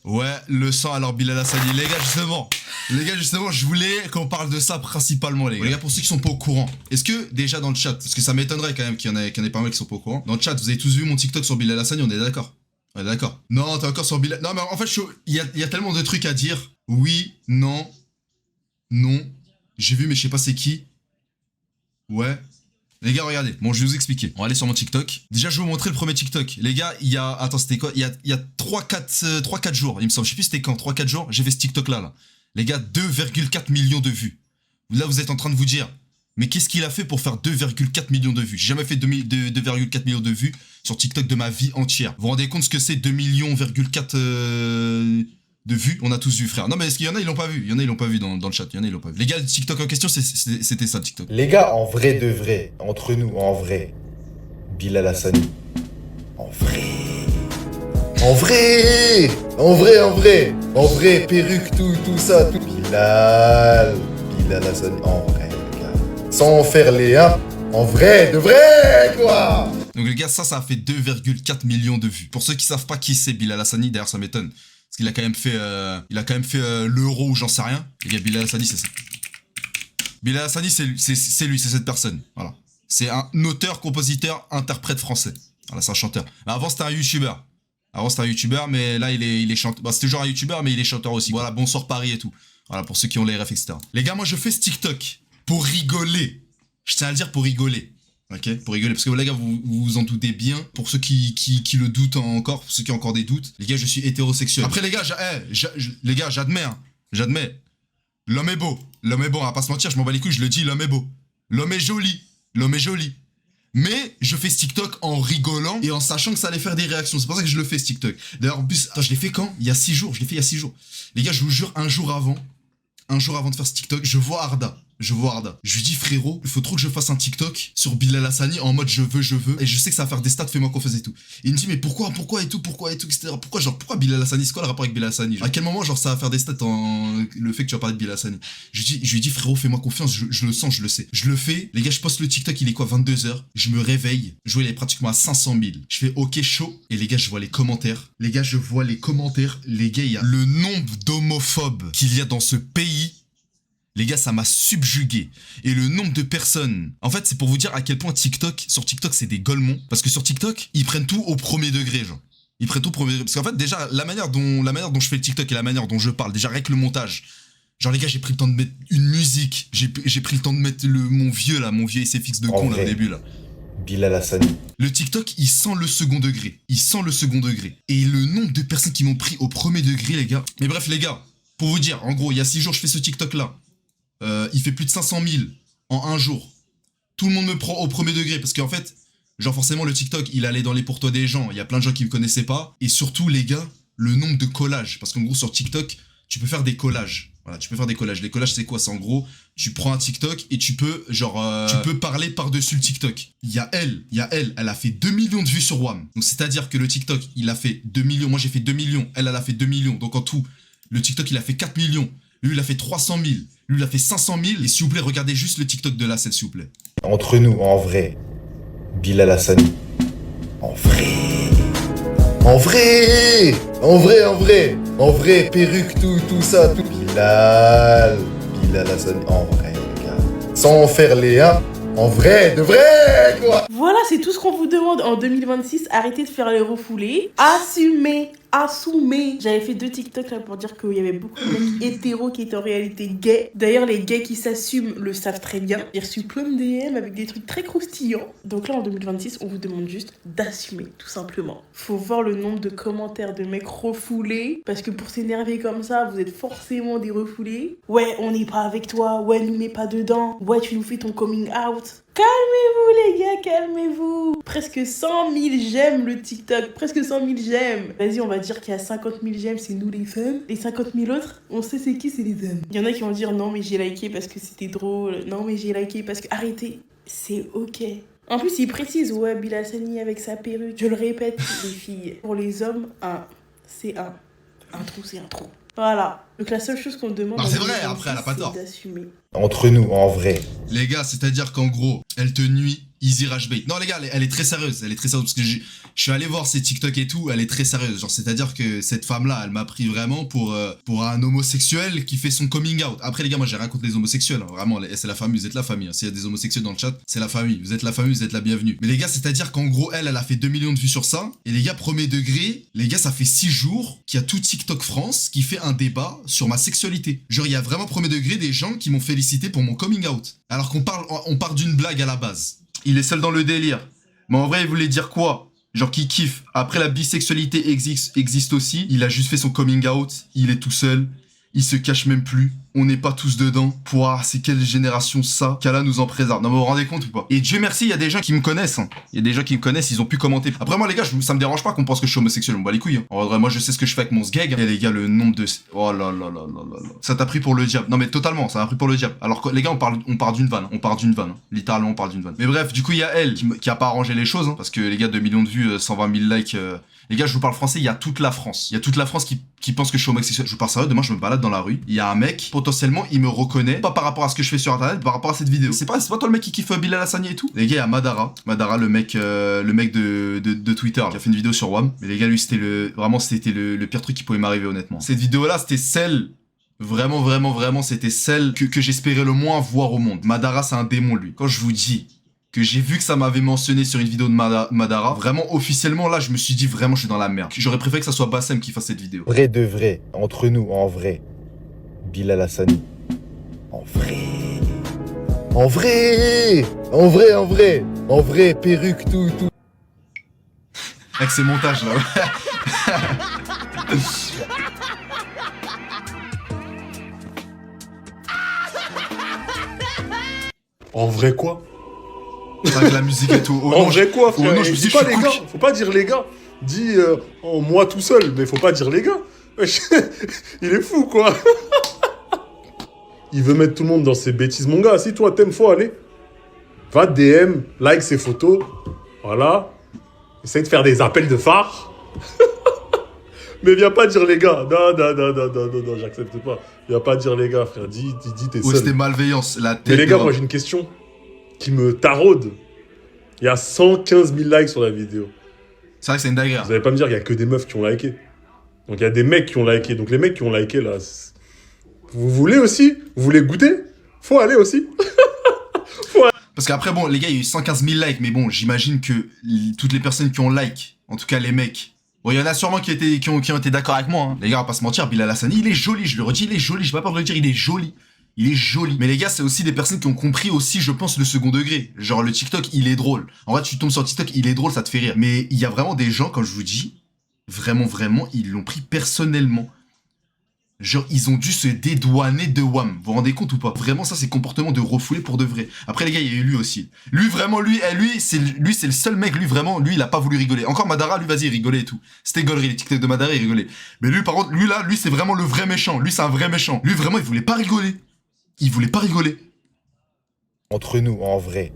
Ouais, le sang, alors Bilal Hassani. Les gars, justement, je voulais qu'on parle de ça principalement, les gars. Les gars, pour ceux qui sont pas au courant, est-ce que déjà dans le chat, parce que ça m'étonnerait quand même qu'il y en ait pas mal qui sont pas au courant, dans le chat, vous avez tous vu mon TikTok sur Bilal Hassani, on est d'accord? On est d'accord. Non, t'es encore sur Bilal. Non, mais en fait, il y a tellement de trucs à dire. Oui, non, non. J'ai vu, mais je sais pas c'est qui. Ouais. Les gars, regardez. Bon, je vais vous expliquer. On va aller sur mon TikTok. Déjà, je vais vous montrer le premier TikTok. Les gars, il y a... Attends, c'était quoi? Il y a 3-4 jours, il me semble. Je sais plus c'était quand. 3-4 jours, j'ai fait ce TikTok-là, là. Les gars, 2,4 millions de vues. Là, vous êtes en train de vous dire, mais qu'est-ce qu'il a fait pour faire 2,4 millions de vues? J'ai jamais fait 2,4 millions de vues sur TikTok de ma vie entière. Vous vous rendez compte ce que c'est 2,4 millions de vues? On a tous vu, frère. Non, mais est-ce qu'il y en a, ils l'ont pas vu? Il y en a, ils l'ont pas vu dans le chat. Il y en a, ils l'ont pas vu. Les gars, le TikTok en question, c'était ça, le TikTok. Les gars, en vrai de vrai, entre nous, en vrai, Bilal Hassani. En vrai. En vrai. En vrai, en vrai. En vrai, perruque, tout ça, tout. Bilal Hassani, en vrai, les gars. Sans faire les 1, en vrai, de vrai, quoi. Donc les gars, ça a fait 2,4 millions de vues. Pour ceux qui savent pas qui c'est Bilal Hassani, d'ailleurs ça m'étonne. Parce qu'il a quand même fait, l'euro ou j'en sais rien. Les gars, Bilal Hassani, c'est ça. Bilal Hassani, c'est lui, c'est cette personne. Voilà. C'est un auteur, compositeur, interprète français. Voilà, c'est un chanteur. Mais avant, c'était un youtubeur. Mais là, il est chanteur. Bah, c'est toujours un youtubeur, mais il est chanteur aussi. Voilà, Bonsoir Paris et tout. Voilà, pour ceux qui ont les refs, etc. Les gars, moi, je fais ce TikTok pour rigoler. Je tiens à le dire, pour rigoler. Ok, pour rigoler, parce que les gars, vous vous en doutez bien. Pour ceux qui le doutent encore, pour ceux qui ont encore des doutes, les gars, je suis hétérosexuel. Après, les gars, les gars, j'admets, hein, j'admets. L'homme est beau, on va pas se mentir, je m'en bats les couilles, je le dis, l'homme est beau. L'homme est joli. Mais je fais ce TikTok en rigolant et en sachant que ça allait faire des réactions. C'est pour ça que je le fais, ce TikTok. D'ailleurs, en plus, attends, je l'ai fait quand? Il y a 6 jours, je l'ai fait il y a 6 jours. Les gars, je vous jure, un jour avant de faire ce TikTok, je vois Arda. Je lui dis, frérot, il faut trop que je fasse un TikTok sur Bilal Hassani en mode je veux. Et je sais que ça va faire des stats, fais-moi confiance et tout. Et il me dit, mais pourquoi et tout, etc. Pourquoi Bilal Hassani? C'est quoi le rapport avec Bilal Hassani? À quel moment, genre, ça va faire des stats le fait que tu vas parler de Bilal Hassani? Je lui dis, frérot, fais-moi confiance, je le sens, je le sais. Je le fais, les gars, je poste le TikTok, il est quoi, 22h. Je me réveille, je vois, il est pratiquement à 500 000. Je fais, ok, chaud. Et les gars, je vois les commentaires. Les gars, il y a le nombre d'homophobes qu'il y a dans ce pays. Les gars, ça m'a subjugué. Et le nombre de personnes... En fait, c'est pour vous dire à quel point sur TikTok, c'est des golemons. Parce que sur TikTok, ils prennent tout au premier degré, genre. Ils prennent tout au premier degré. Parce qu'en fait, déjà, la manière dont je fais le TikTok et la manière dont je parle, déjà, avec le montage... Genre, les gars, j'ai pris le temps de mettre une musique. J'ai pris le temps de mettre mon vieux SFX de con, là, au début, là. Bilal Hassani. Le TikTok, il sent le second degré. Et le nombre de personnes qui m'ont pris au premier degré, les gars... Mais bref, les gars, pour vous dire, en gros, il y a 6 jours, je fais ce TikTok-là. Il fait plus de 500 000 en un jour. Tout le monde me prend au premier degré parce qu'en fait, genre forcément le TikTok, il allait dans les pour toi des gens. Il y a plein de gens qui me connaissaient pas. Et surtout les gars, le nombre de collages. Parce qu'en gros sur TikTok, tu peux faire des collages. Voilà, tu peux faire des collages. Les collages c'est quoi? C'est en gros, tu prends un TikTok et tu peux tu peux parler par-dessus le TikTok. Il y a elle a fait 2 millions de vues sur WAM. Donc c'est-à-dire que le TikTok, il a fait 2 millions. Moi j'ai fait 2 millions. Elle a fait 2 millions. Donc en tout, le TikTok, il a fait 4 millions. Lui, il a fait 300 000. Lui, il a fait 500 000. Et s'il vous plaît, regardez juste le TikTok de Lassel, s'il vous plaît. Entre nous, en vrai, Bilal Hassani. En vrai. En vrai, perruque, tout ça, tout. Bilal Hassani, en vrai, les gars. Sans faire les 1, en vrai, de vrai, quoi. Voilà, c'est tout ce qu'on vous demande en 2026. Arrêtez de faire les refoulés. Assumez. J'avais fait 2 TikTok là pour dire qu'il y avait beaucoup de mecs hétéros qui étaient en réalité gays. D'ailleurs, les gays qui s'assument le savent très bien. J'ai reçu plein de DM avec des trucs très croustillants. Donc là, en 2026, on vous demande juste d'assumer, tout simplement. Faut voir le nombre de commentaires de mecs refoulés. Parce que pour s'énerver comme ça, vous êtes forcément des refoulés. Ouais, on n'est pas avec toi. Ouais, nous mets pas dedans. Ouais, tu nous fais ton coming out. Calmez-vous les gars, calmez-vous. Presque 100 000 j'aime le TikTok, presque 100 000 j'aime. Vas-y, on va dire qu'il y a 50 000 j'aime, c'est nous les femmes. Les 50 000 autres, on sait c'est qui, c'est les hommes. Il y en a qui vont dire non mais j'ai liké parce que c'était drôle, non mais j'ai liké parce que... Arrêtez, c'est ok. En plus, il précise, ouais, Bilal Hassani avec sa perruque. Je le répète, les filles, pour les hommes, c'est un trou, c'est un trou. Voilà. Donc la seule chose qu'on demande... Non, c'est vrai, après, elle a pas tort. D'assumer. Entre nous, en vrai. Les gars, c'est-à-dire qu'en gros, elle te nuit, Easy Rage Bait. Non les gars, elle est très sérieuse, parce que je suis allé voir ses TikTok et tout, elle est très sérieuse. Genre c'est-à-dire que cette femme-là, elle m'a pris vraiment pour un homosexuel qui fait son coming out. Après les gars, moi j'ai rien contre les homosexuels, hein. Vraiment, c'est la famille, vous êtes la famille. Hein. S'il y a des homosexuels dans le chat, c'est la famille. Vous êtes la famille, vous êtes la bienvenue. Mais les gars, c'est-à-dire qu'en gros, elle a fait 2 millions de vues sur ça. Et les gars, premier degré, les gars, ça fait 6 jours qu'il y a tout TikTok France qui fait un débat sur ma sexualité. Genre il y a vraiment premier degré des gens qui m'ont félicité pour mon coming out. Alors qu'on part d'une blague à la base. Il est seul dans le délire. Mais en vrai, il voulait dire quoi? Genre qu'il kiffe. Après, la bisexualité existe aussi. Il a juste fait son coming out. Il est tout seul. Il se cache même plus. On n'est pas tous dedans. Pouah, c'est quelle génération ça? Qu'Allah nous en préserve. Non mais vous vous rendez compte ou pas? Et Dieu merci, il y a des gens qui me connaissent. Hein. Il y a des gens qui me connaissent, ils ont pu commenter. Après moi les gars, ça me dérange pas qu'on pense que je suis homosexuel. On me bat les couilles. Hein. En vrai, moi je sais ce que je fais avec mon sgeg. Et les gars, le nombre de... Oh là là là là là là. Ça t'a pris pour le diable. Non mais totalement, ça m'a pris pour le diable. Alors que les gars, on part d'une vanne. On part d'une vanne. Hein. Littéralement, on part d'une vanne. Mais bref, du coup, il y a elle qui a pas arrangé les choses. Hein, parce que les gars, 2 millions de vues, 120 000 likes... Les gars, je vous parle français, il y a toute la France. Il y a toute la France qui pense que je suis homosexuel. Je vous parle sérieux, demain je me balade dans la rue. Il y a un mec, potentiellement, il me reconnaît. Pas par rapport à ce que je fais sur internet, par rapport à cette vidéo. C'est pas toi le mec qui kiffe Bilal Hassani et tout? Les gars, il y a Madara. Madara, le mec de Twitter, qui a fait une vidéo sur WAM. Mais les gars, lui, c'était le pire truc qui pouvait m'arriver, honnêtement. Cette vidéo-là, c'était celle... Vraiment, c'était celle que j'espérais le moins voir au monde. Madara, c'est un démon, lui. Quand je vous dis... que j'ai vu que ça m'avait mentionné sur une vidéo de Madara, vraiment officiellement là je me suis dit vraiment je suis dans la merde. J'aurais préféré que ça soit Bassem qui fasse cette vidéo. Vrai de vrai, entre nous, en vrai. Bilal Hassani. En vrai. En vrai. En vrai, en vrai. En vrai, perruque, tout. Avec ces montages là. En vrai quoi? Avec la musique et tout. En vrai quoi, frère? non, je me dis, Dis pas je suis les gars, cook. faut pas dire les gars. Dis moi tout seul, mais faut pas dire les gars. Il est fou quoi. Il veut mettre tout le monde dans ses bêtises. Mon gars, si toi t'aimes, faut aller. Va DM, like ses photos. Voilà. Essaye de faire des appels de phare. Mais viens pas dire les gars. Non, j'accepte pas. Viens pas dire les gars, frère. Dis, t'es Ou seul. c'était malveillance, la tête. Mais les gars, de- moi j'ai une question qui me taraude. Il y a 115 000 likes sur la vidéo. C'est vrai que c'est une dinguerie. Vous allez pas me dire qu'il y a que des meufs qui ont liké. Donc il y a des mecs qui ont liké. Donc les mecs qui ont liké là, vous voulez aussi? Vous voulez goûter? Faut aller aussi. Parce qu'après bon les gars il y a eu 115 000 likes mais bon j'imagine que toutes les personnes qui ont like, en tout cas les mecs, bon il y en a sûrement qui ont été d'accord avec moi. Hein. Les gars on va pas se mentir, Bilal Hassani il est joli, je le redis il est joli, j'ai pas peur de le dire, il est joli. Il est joli. Mais les gars, c'est aussi des personnes qui ont compris aussi, je pense, le second degré. Genre, le TikTok, il est drôle. En vrai, tu tombes sur TikTok, il est drôle, ça te fait rire. Mais il y a vraiment des gens, comme je vous dis, vraiment, ils l'ont pris personnellement. Genre, ils ont dû se dédouaner de WAM. Vous vous rendez compte ou pas? Vraiment, ça, c'est comportement de refoulé pour de vrai. Après, les gars, il y a eu lui aussi. Lui, vraiment, c'est le seul mec, lui, vraiment, lui, il a pas voulu rigoler. Encore Madara, lui, vas-y, il rigolait et tout. C'était gaulerie, les TikTok de Madara, il rigolait. Mais lui, par contre, lui, c'est vraiment le vrai méchant. Lui, c'est un vrai méchant. Lui, vraiment, il voulait pas rigoler. Il voulait pas rigoler. Entre nous, en vrai.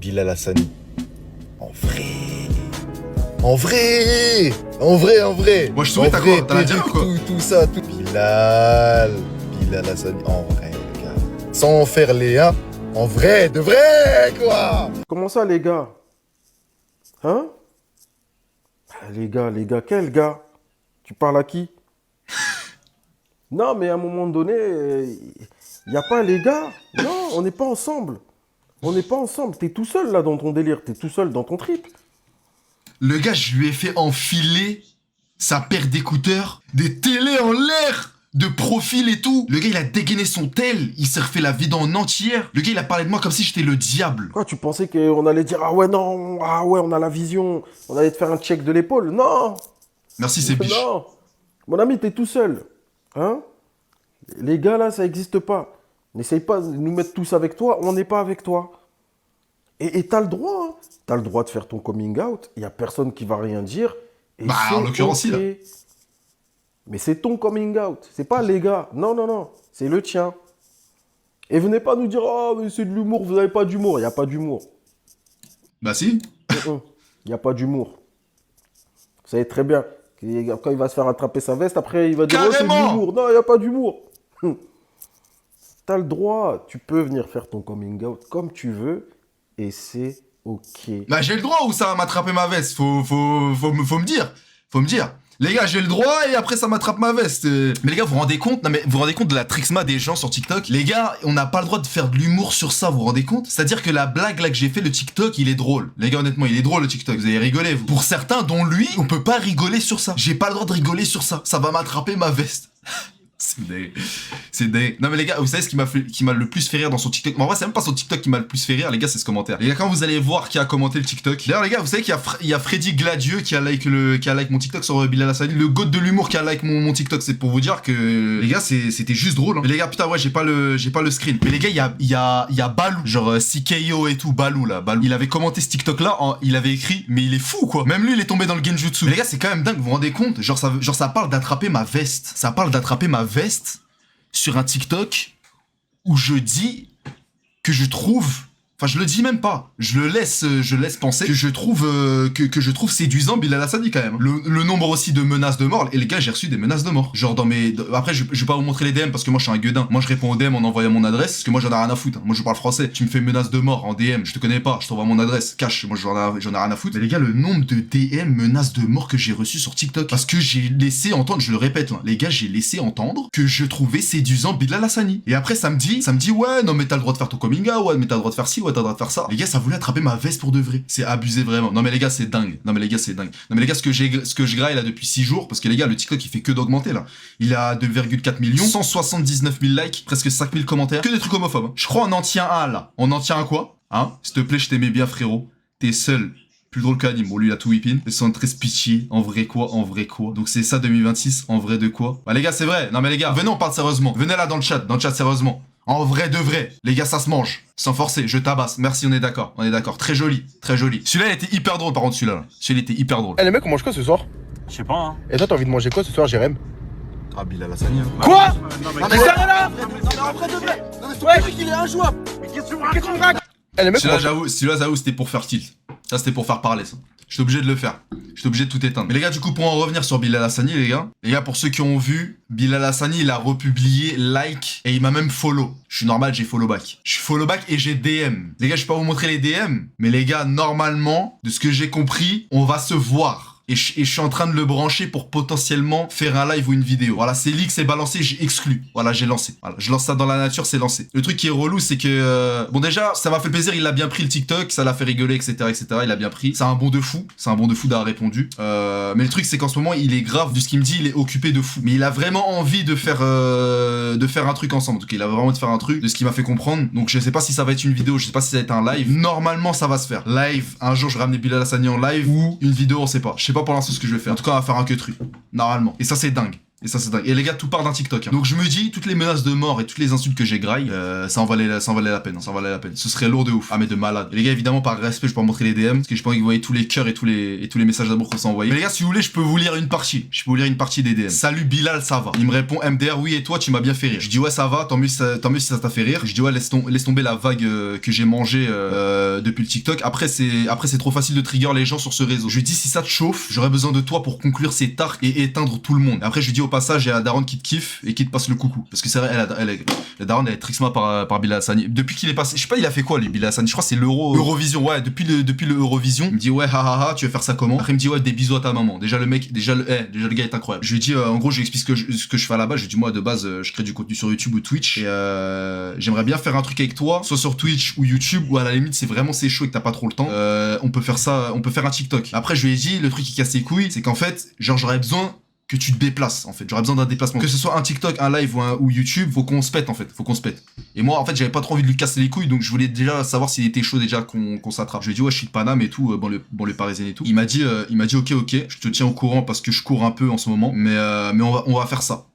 Bilal Hassani. En vrai. En vrai. En vrai, en vrai. Moi, je souris, En t'as vrai, quoi? T'as la diarrhée ou quoi? tout ça, tout. Bilal Hassani. En vrai, les gars. Sans faire les uns. En vrai, de vrai, quoi. Comment ça, les gars? Hein? Les gars, quel gars? Tu parles à qui? Non, mais à un moment donné, il n'y a pas les gars. Non, on n'est pas ensemble. On n'est pas ensemble. T'es tout seul, là, dans ton délire. T'es tout seul dans ton trip. Le gars, je lui ai fait enfiler sa paire d'écouteurs, des télés en l'air, de profil et tout. Le gars, il a dégainé son tel, il s'est refait la vidéo en entière. Le gars, il a parlé de moi comme si j'étais le diable. Quoi, tu pensais qu'on allait dire, ah ouais, non, ah ouais, on a la vision. On allait te faire un check de l'épaule. Non. Merci, c'est biche. Non. Mon ami, t'es tout seul. Hein? Les gars, là, ça n'existe pas. N'essaye pas de nous mettre tous avec toi, on n'est pas avec toi. Et t'as le droit, hein. T'as le droit de faire ton coming out, il n'y a personne qui va rien dire. Et Bah, en c'est l'occurrence, ok. il a. Mais c'est ton coming out, c'est pas les gars. Non, c'est le tien. Et venez pas nous dire, oh, mais c'est de l'humour, vous n'avez pas d'humour. Il n'y a pas d'humour. Bah si. Il n'y a pas d'humour. Vous savez très bien. Quand il va se faire attraper sa veste, après il va dire, oh, c'est de Carrément. l'humour. Non, il n'y a pas d'humour. T'as le droit, tu peux venir faire ton coming out comme tu veux. et c'est ok. Bah j'ai le droit ou ça va m'attraper ma veste, faut me dire. Faut me dire. Les gars, j'ai le droit et après ça m'attrape ma veste. Mais les gars, vous vous rendez compte? Non mais vous vous rendez compte de la trixma des gens sur TikTok? Les gars, on n'a pas le droit de faire de l'humour sur ça, vous vous rendez compte? C'est-à-dire que la blague là que j'ai fait, le TikTok, il est drôle. Les gars, honnêtement, il est drôle le TikTok, vous allez rigoler vous. Pour certains, dont lui, on peut pas rigoler sur ça. J'ai pas le droit de rigoler sur ça. Ça va m'attraper ma veste. C'est dingue. C'est dingue. Non mais les gars, vous savez ce qui m'a le plus fait rire dans son TikTok? En vrai, c'est même pas son TikTok qui m'a le plus fait rire, les gars, c'est ce commentaire. Les gars, quand vous allez voir qui a commenté le TikTok. D'ailleurs, les gars, vous savez qu'il y a Freddy Gladieux qui a like mon TikTok sur Bilal Hassani. Le goat de l'humour qui a like mon TikTok. C'est pour vous dire que les gars, c'était juste drôle. Hein. Mais les gars, putain, ouais, j'ai pas le screen. Mais les gars, il y a Balou, genre CKO et tout, Balou là. Balou. Il avait commenté ce TikTok là, il avait écrit, mais il est fou quoi. Même lui, il est tombé dans le genjutsu. Mais les gars, c'est quand même dingue. Vous vous rendez compte? Genre ça parle d'attraper ma veste. Ça parle d'attraper ma veste. Sur un TikTok où je dis que je trouve, enfin je le dis même pas, je laisse penser que je trouve séduisant Bilal Hassani quand même. Le nombre aussi de menaces de mort, et les gars j'ai reçu des menaces de mort. Genre dans mes, après je vais pas vous montrer les DM parce que moi je suis un gueudin. Moi je réponds aux DM en envoyant mon adresse parce que moi j'en ai rien à foutre. Moi je parle français. Tu me fais menace de mort en DM, je te connais pas, je t'envoie mon adresse, cash. Moi j'en ai rien à foutre. Mais les gars, le nombre de DM menaces de mort que j'ai reçu sur TikTok parce que j'ai laissé entendre, je le répète, hein, les gars, j'ai laissé entendre que je trouvais séduisant Bilal Hassani. Et après ça me dit ouais non mais t'as le droit de faire ton coming out, ouais mais t'as le droit de faire ci, ouais t'as le droit de faire ça. Les gars, ça voulait attraper ma veste pour de vrai. C'est abusé vraiment. Non mais les gars, c'est dingue. Non mais les gars, ce que je graille là depuis 6 jours, parce que les gars, le TikTok il fait que d'augmenter là. Il a 2,4 millions, 179 000 likes, presque 5 000 commentaires, que des trucs homophobes. Hein. Je crois on en tient un là. On en tient un quoi? Hein? S'il te plaît, je t'aimais bien frérot. T'es seul. Plus drôle qu'Anime. Bon, lui, il a tout whipping. Ils sont très pitchy. En vrai quoi? Donc c'est ça 2026. En vrai de quoi? Bah les gars, c'est vrai. Non mais les gars, venez, on parle sérieusement. Venez là dans le chat sérieusement. En vrai de vrai, les gars, ça se mange. Sans forcer, je tabasse. Merci, on est d'accord. Très joli, très joli. Celui-là, il était hyper drôle, par contre, celui-là. Celui-là, il était hyper drôle. Eh les mecs, on mange quoi ce soir? Je sais pas, hein. Et toi, t'as envie de manger quoi ce soir, Jérém? Ah, Bilal Hassani. Hein. Quoi? Non, mais là? ouais, il est injouable. Mais qu'est-ce que tu me racontes? Eh les mecs, Celui-là, j'avoue, c'était pour faire tilt. Ça, c'était pour faire parler, ça. J'étais obligé de le faire. J'étais obligé de tout éteindre. Mais les gars, du coup, pour en revenir sur Bilal Hassani, les gars, pour ceux qui ont vu, Bilal Hassani, il a republié, like, et il m'a même follow. Je suis normal, j'ai follow back. Je suis follow back et j'ai DM. Les gars, je vais pas vous montrer les DM, mais les gars, normalement, de ce que j'ai compris, on va se voir. Et je suis en train de le brancher pour potentiellement faire un live ou une vidéo. Voilà, c'est leak, c'est balancé, j'ai exclu. Voilà, j'ai lancé. Voilà, je lance ça dans la nature, c'est lancé. Le truc qui est relou, c'est que... bon, déjà, ça m'a fait plaisir, il a bien pris le TikTok, ça l'a fait rigoler, etc., etc. Il a bien pris. C'est un bon de fou. C'est un bon de fou d'avoir répondu. Mais le truc, c'est qu'en ce moment, il est grave, de ce qu'il me dit, il est occupé de fou. Mais il a vraiment envie de faire un truc ensemble. En tout cas, il a vraiment envie de faire un truc, de ce qu'il m'a fait comprendre. Donc, je sais pas si ça va être une vidéo, je sais pas si ça va être un live. Normalement, ça va se faire. Live, un jour, je vais ramener Bilal Hassani en live, ou une vidéo, on sait pas. Je sais pas pour l'instant ce que je vais faire. En tout cas, on va faire un que-tru. Normalement. Et ça, c'est dingue. Et les gars, tout part d'un TikTok. Hein. Donc je me dis, toutes les menaces de mort et toutes les insultes que j'ai graillent, ça en valait la peine. Ça en valait la peine. Ce serait lourd de ouf. Ah mais de malade. Et les gars, évidemment, par respect, je peux pas montrer les DM parce que je pense que vous voyez tous les cœurs et tous les messages d'amour qu'on s'est envoyés. Mais les gars, si vous voulez, je peux vous lire une partie. Je peux vous lire une partie des DM. Salut Bilal, ça va. Il me répond MDR, oui et toi, tu m'as bien fait rire. Je dis ouais, ça va. Tant mieux si ça t'a fait rire. Je dis ouais, laisse tomber la vague que j'ai mangée depuis le TikTok. Après c'est trop facile de trigger les gens sur ce réseau. Je lui dis si ça te chauffe, j'aurais besoin de toi pour conclure cet arc et éteindre tout le monde. Après je lui dis au passage, il y a Daron qui te kiffe et qui te passe le coucou. Parce que c'est vrai, la Daron, elle est trixma par Bilal Hassani. Depuis qu'il est passé, je sais pas, il a fait quoi lui, Bilal Hassani? Je crois que c'est Eurovision. Ouais, depuis le Eurovision. Il me dit ouais, hahaha, tu veux faire ça comment? Après il me dit ouais, des bisous à ta maman. Déjà le gars est incroyable. Je lui dis en gros, je lui explique ce que je fais là-bas. Je lui dis moi de base, je crée du contenu sur YouTube ou Twitch et j'aimerais bien faire un truc avec toi, soit sur Twitch ou YouTube, ou à la limite c'est vraiment chaud et que t'as pas trop le temps. On peut faire ça, on peut faire un TikTok. Après je lui ai dit le truc qui casse les couilles, c'est qu'en fait, genre j'aurais besoin que tu te déplaces en fait, j'aurais besoin d'un déplacement, que ce soit un TikTok, un live ou YouTube, faut qu'on se pète en fait, et moi en fait j'avais pas trop envie de lui casser les couilles, donc je voulais déjà savoir s'il était chaud déjà qu'on s'attrape. Je lui ai dit ouais, je suis de Paname et tout, bon les Parisiens et tout. Il m'a dit ok, je te tiens au courant parce que je cours un peu en ce moment, mais on va faire ça.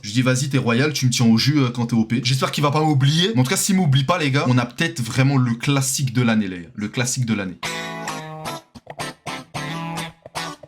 Je dis vas-y, t'es royal, tu me tiens au jus quand t'es OP. J'espère qu'il va pas m'oublier. Mais en tout cas, s'il m'oublie pas, les gars, on a peut-être vraiment le classique de l'année, les gars. Le classique de l'année.